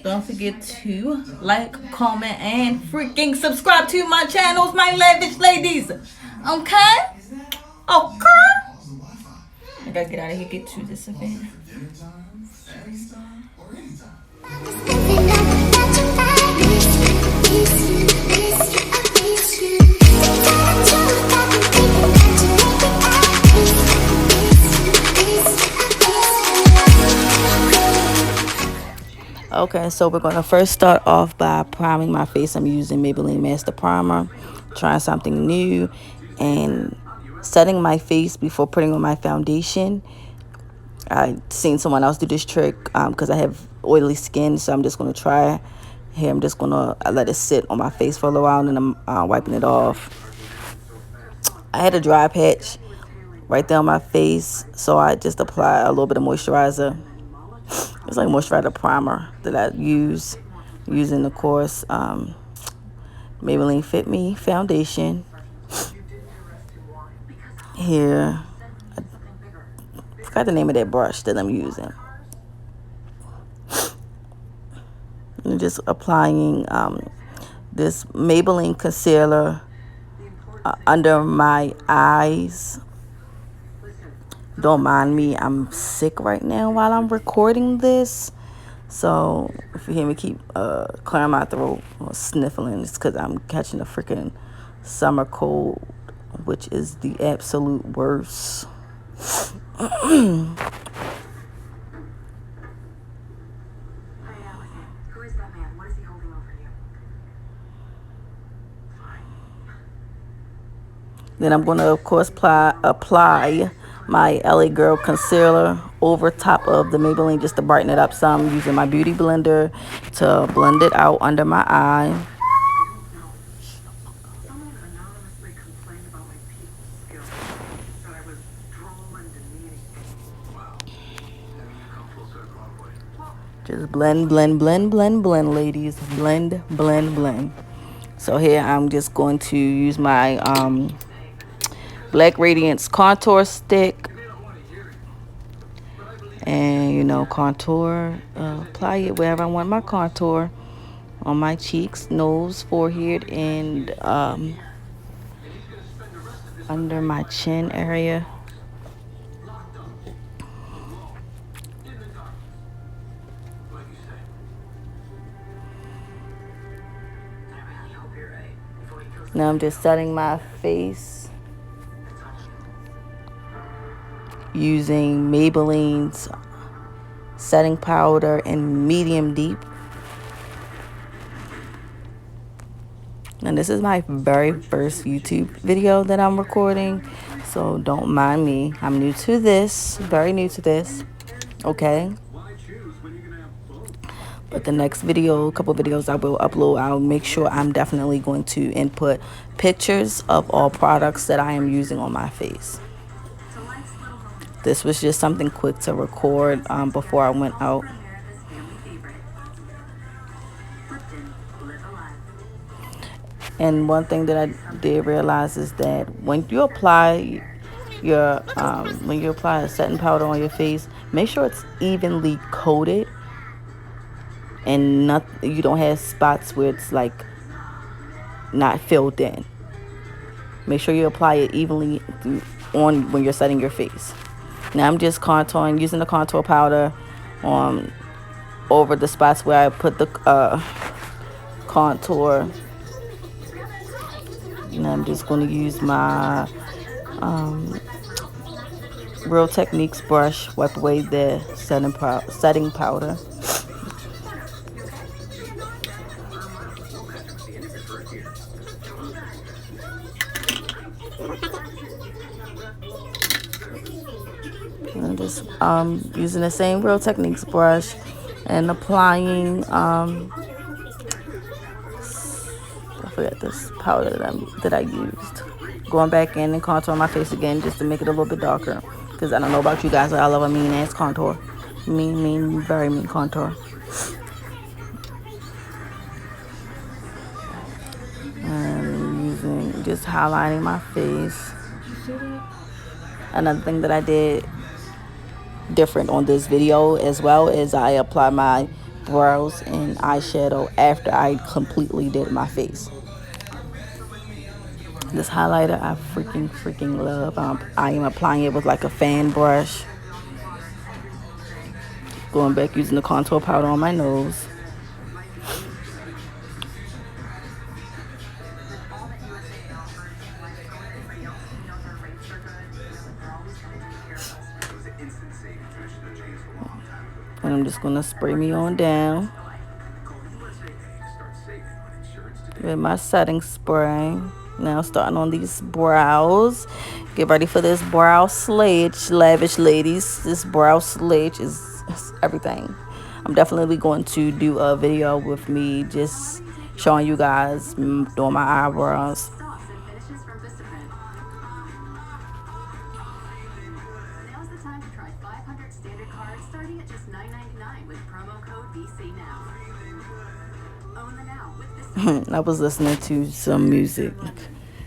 Don't forget to like, comment, and freaking subscribe to my channels, my Lavish Ladies. Okay? Okay? I gotta get out of here, get to this event. Okay, so we're going to first start off by priming my face. I'm using Maybelline Master Primer, trying something new, and setting my face before putting on my foundation. I've seen someone else do this trick because I have oily skin, so I'm just going to try. Here, I'm just going to let it sit on my face for a little while, and then I'm wiping it off. I had a dry patch right there on my face, so I just apply a little bit of moisturizer. It's like moisturizer primer that I use, using, of course, Maybelline Fit Me foundation. Here, I forgot the name of that brush that I'm using. And just applying this Maybelline concealer under my eyes. Don't mind me, I'm sick right now while I'm recording this. So if you hear me keep clearing my throat or sniffling, it's because I'm catching a freaking summer cold, which is the absolute worst. Then I'm going to, of course, apply my LA Girl concealer over top of the Maybelline just to brighten it up some, using my beauty blender to blend it out under my eye. Just blend, blend, blend, blend, blend, ladies. Blend, blend, blend. So here I'm just going to use my Black Radiance contour stick, and contour, apply it wherever I want my contour, on my cheeks, nose, forehead, and under my chin area. Now I'm just setting my face using Maybelline's setting powder in medium deep. And this is my very first YouTube video that I'm recording, so don't mind me. I'm new to this, very new to this, okay? But the next video, a couple videos I will upload, I'll make sure I'm definitely going to input pictures of all products that I am using on my face. This was just something quick to record before I went out. And one thing that I did realize is that when you apply your a setting powder on your face, make sure it's evenly coated and you don't have spots where it's like not filled in. Make sure you apply it evenly on when you're setting your face. Now I'm just contouring, using the contour powder over the spots where I put the contour. And I'm just going to use my Real Techniques brush, wipe away the setting powder. And I'm just using the same Real Techniques brush and applying I forgot this powder that I used. Going back in and contouring my face again just to make it a little bit darker. Because I don't know about you guys, but I love a mean ass contour. Very mean contour. And just highlighting my face. Another thing that I did different on this video as well is I apply my brows and eyeshadow after I completely did my face. This highlighter I freaking love. I am applying it with like a fan brush. Going back using the contour powder on my nose. And I'm just going to spray me on down with my setting spray. Now starting on these brows. Get ready for this brow sledge, Lavish Ladies. This brow sledge is everything. I'm definitely going to do a video with me just showing you guys doing my eyebrows. I was listening to some music.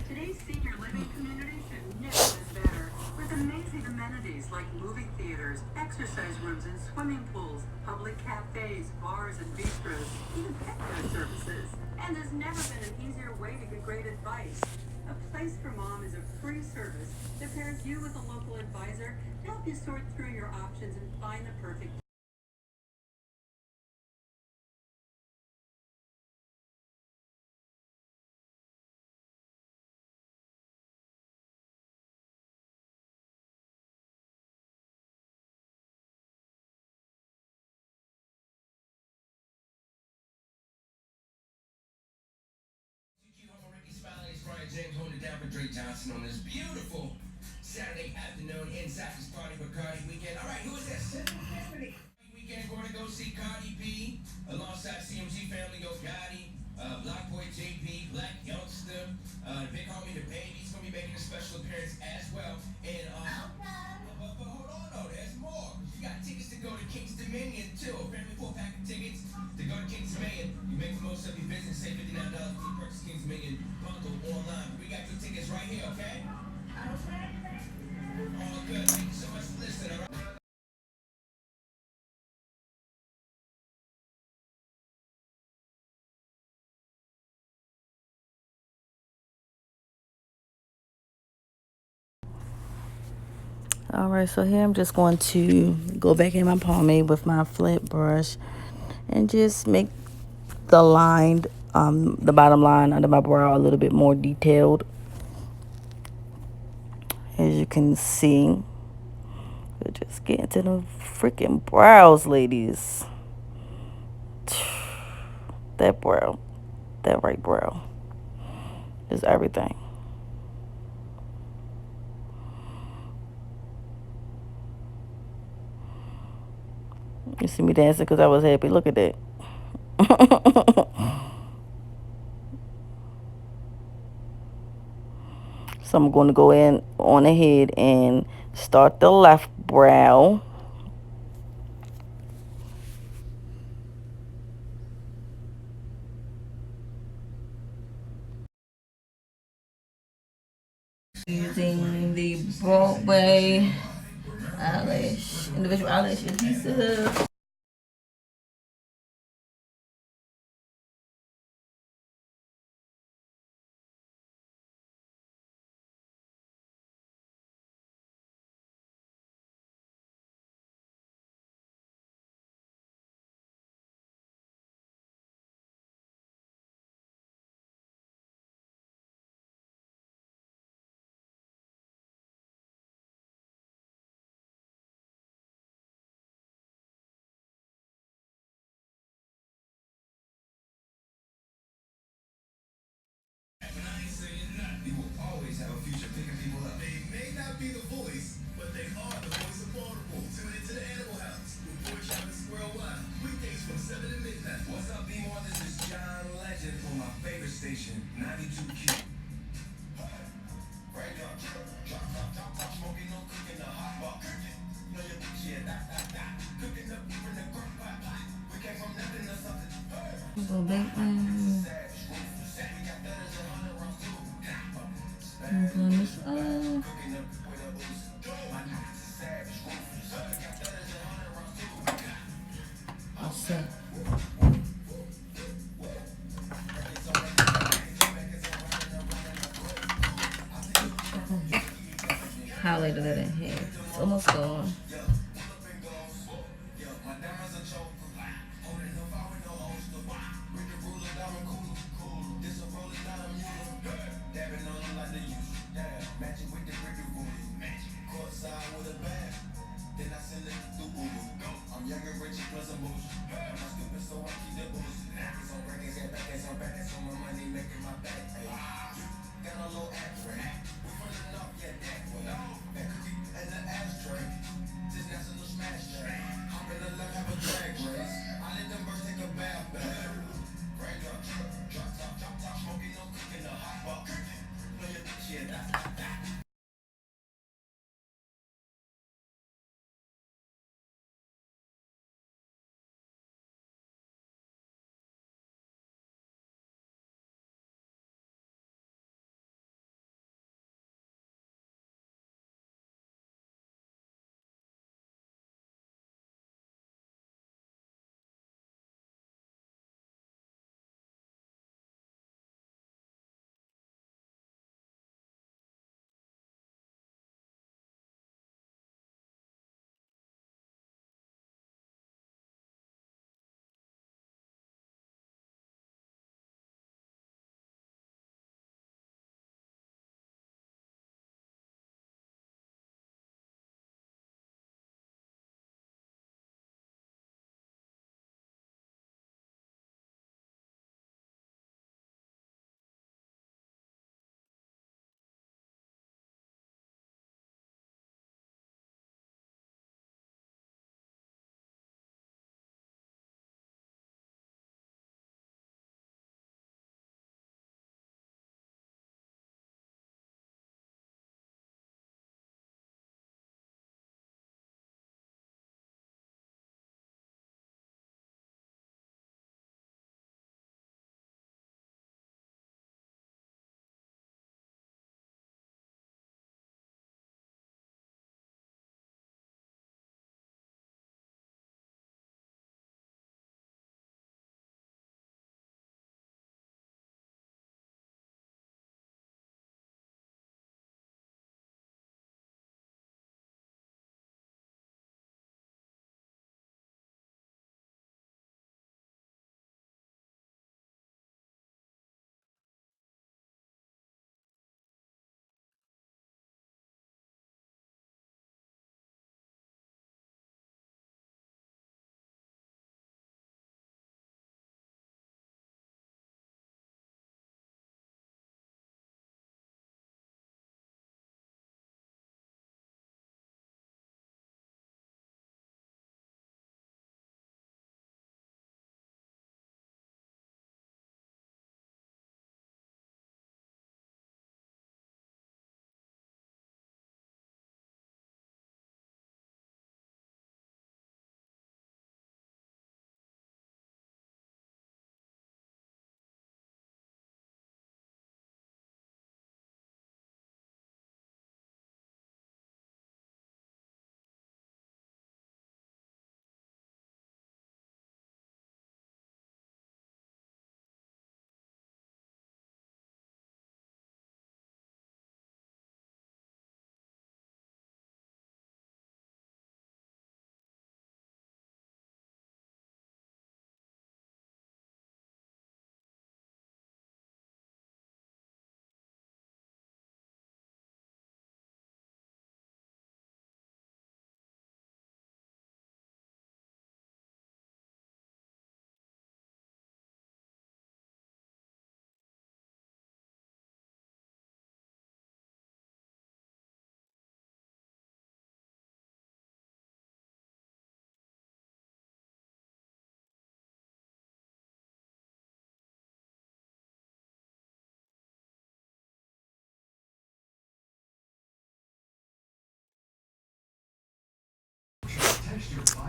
Today's senior living community could never be better, with amazing amenities like movie theaters, exercise rooms and swimming pools, public cafes, bars and bistros, even pet care services. And there's never been an easier way to get great advice. A Place for Mom is a free service that pairs you with a local advisor to help you sort through your options and find the perfect. James holding it down for Drake Johnson on this beautiful Saturday afternoon inside this party for Cardi weekend. All right, who is this? Weekend going to go see Cardi B alongside CMG family, Yo Gotti, Block Boy JP, Black Youngster, big homie the Baby's gonna be making a special appearance as well. And but hold on though, there's more. You got tickets to go to King's Dominion too. Apparently 4-pack of tickets to go to King's Dominion. You make the most of your business, save $59 when you purchase King's Dominion bundle online. We got your tickets right here, okay? All good. Thank you so much for listening. All right? Alright, so here I'm just going to go back in my pomade with my flat brush and just make the line, the bottom line under my brow a little bit more detailed. As you can see, we're just getting to the freaking brows, ladies. That brow, that right brow is everything. You see me dancing because I was happy. Look at that. So I'm going to go in on ahead and start the left brow. Using the Broadway individual eyelash adhesive. You will always have a future picking people up. They may not be the voice, but they are the voice of Baltimore. Tune into the Animal House with Boy Travis Worldwide. Weekdays from 7 to midnight. What's up, B-More? This is John Legend on my favorite station, 92Q. Right up, smoking, no cooking, the hot bar. You know your bitch, yeah, that. Cooking up, in the crock pot. We came from nothing to something. Go back in. Blend this up. All set. highlighted it in here. It's almost gone.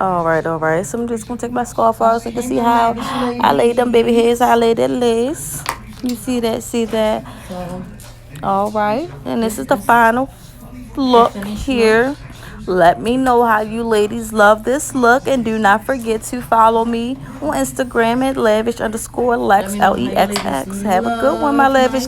All right. So I'm just gonna take my scarf off so you can see how I laid them baby hairs. I laid that lace. You see that? See that? All right. And this is the final look here. Let me know how you ladies love this look, and do not forget to follow me on Instagram at lavish underscore Lex LEXX. Have a good one, my lavish.